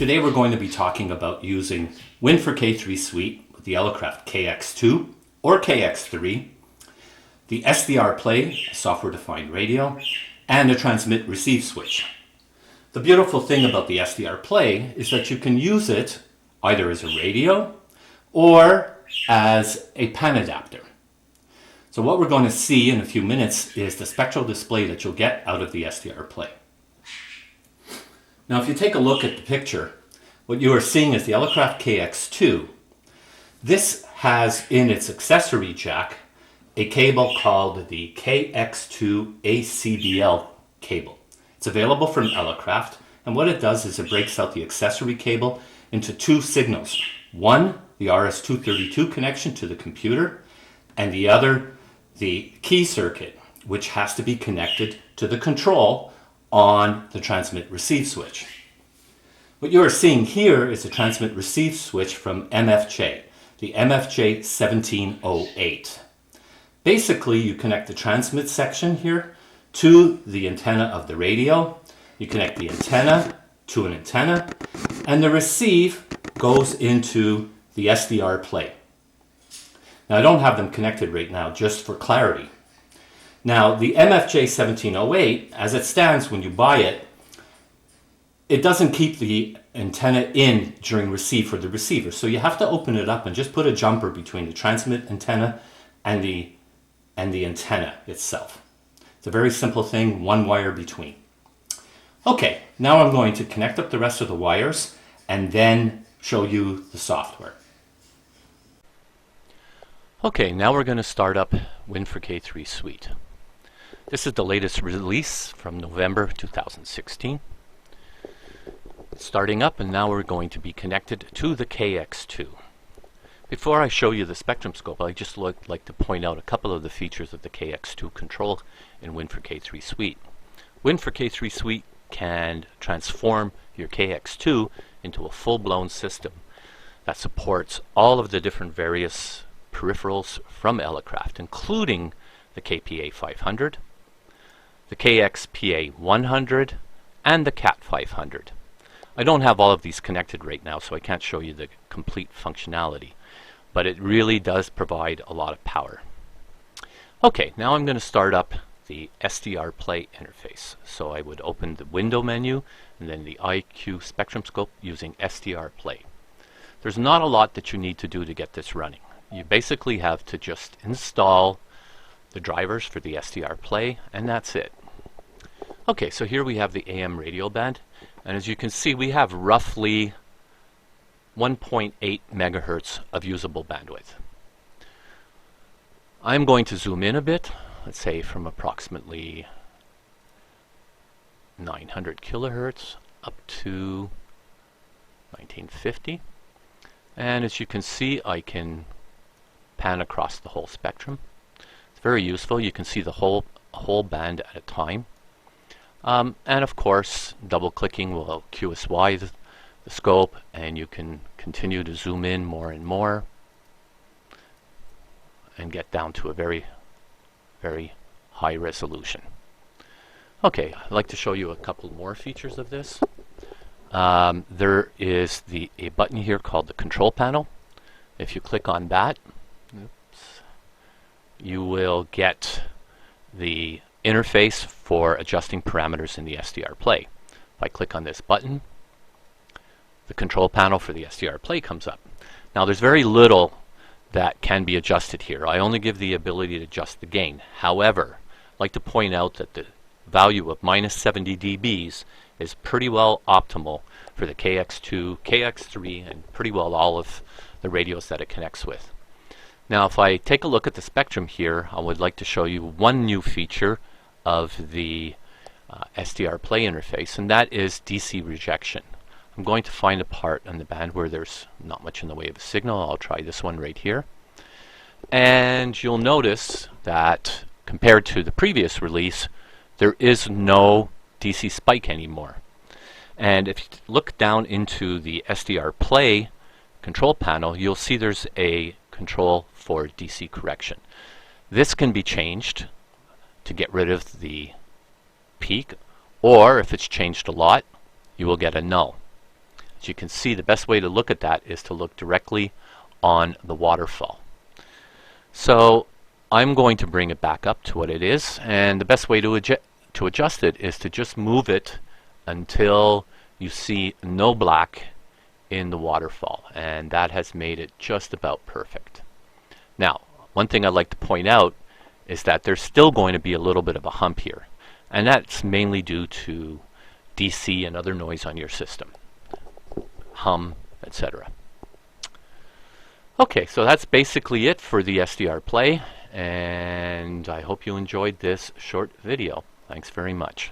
Today we're going to be talking about using Win4K3Suite with the Elecraft KX2 or KX3, the SDRPlay, software-defined radio, and a transmit-receive switch. The beautiful thing about the SDRPlay is that you can use it either as a radio or as a pan adapter. So what we're going to see in a few minutes is the spectral display that you'll get out of the SDRPlay. Now if you take a look at the picture, what you are seeing is the Elecraft KX2. This has in its accessory jack a cable called the KX2 ACBL cable. It's available from Elecraft, and what it does is it breaks out the accessory cable into two signals. One, the RS-232 connection to the computer, and the other, the key circuit, which has to be connected to the control on the transmit-receive switch. What you are seeing here is a transmit-receive switch from MFJ, the MFJ 1708. Basically, you connect the transmit section here to the antenna of the radio. You connect the antenna to an antenna, and the receive goes into the SDRPlay. Now, I don't have them connected right now, just for clarity. Now, the MFJ 1708, as it stands when you buy it, it doesn't keep the antenna in during receive for the receiver. So you have to open it up and just put a jumper between the transmit antenna and the antenna itself. It's a very simple thing, one wire between. Okay, now I'm going to connect up the rest of the wires and then show you the software. Okay, now we're going to start up Win4K3Suite. This is the latest release from November 2016. It's starting up, and now we're going to be connected to the KX2. Before I show you the spectrum scope, I'd just like to point out a couple of the features of the KX2 control in Win4K3Suite. Win4K3Suite can transform your KX2 into a full-blown system that supports all of the different various peripherals from Elecraft, including the KPA 500, the KXPA 100, and the CAT 500. I don't have all of these connected right now, so I can't show you the complete functionality, but it really does provide a lot of power. Okay, now I'm going to start up the SDRPlay interface. So I would open the window menu and then the IQ spectrum scope using SDRPlay. There's not a lot that you need to do to get this running. You basically have to just install the drivers for the SDRPlay, and that's it. Okay, so here we have the AM radio band, and as you can see, we have roughly 1.8 megahertz of usable bandwidth. I'm going to zoom in a bit, let's say from approximately 900 kilohertz up to 1950. And as you can see, I can pan across the whole spectrum. It's very useful. You can see the whole band at a time. And of course, double-clicking will QSY the scope, and you can continue to zoom in more and more and get down to a very, very high resolution. Okay, I'd like to show you a couple more features of this. There is a button here called the control panel. If you click on that, you will get the interface for adjusting parameters in the SDRPlay. If I click on this button, the control panel for the SDRPlay comes up. Now there's very little that can be adjusted here. I only give the ability to adjust the gain. However, I'd like to point out that the value of minus 70 dBs is pretty well optimal for the KX2, KX3, and pretty well all of the radios that it connects with. Now if I take a look at the spectrum here, I would like to show you one new feature of the SDRPlay interface, and that is DC rejection. I'm going to find a part on the band where there's not much in the way of a signal. I'll try this one right here. And you'll notice that compared to the previous release, there is no DC spike anymore. And if you look down into the SDRPlay control panel, you'll see there's a control for DC correction. This can be changed to get rid of the peak, or if it's changed a lot, you will get a null. As you can see, the best way to look at that is to look directly on the waterfall. So I'm going to bring it back up to what it is, and the best way to adjust it is to just move it until you see no black in the waterfall, and that has made it just about perfect. Now, one thing I'd like to point out is that there's still going to be a little bit of a hump here, and that's mainly due to DC and other noise on your system, hum, etc. Okay, so that's basically it for the SDRPlay, and I hope you enjoyed this short video. Thanks very much.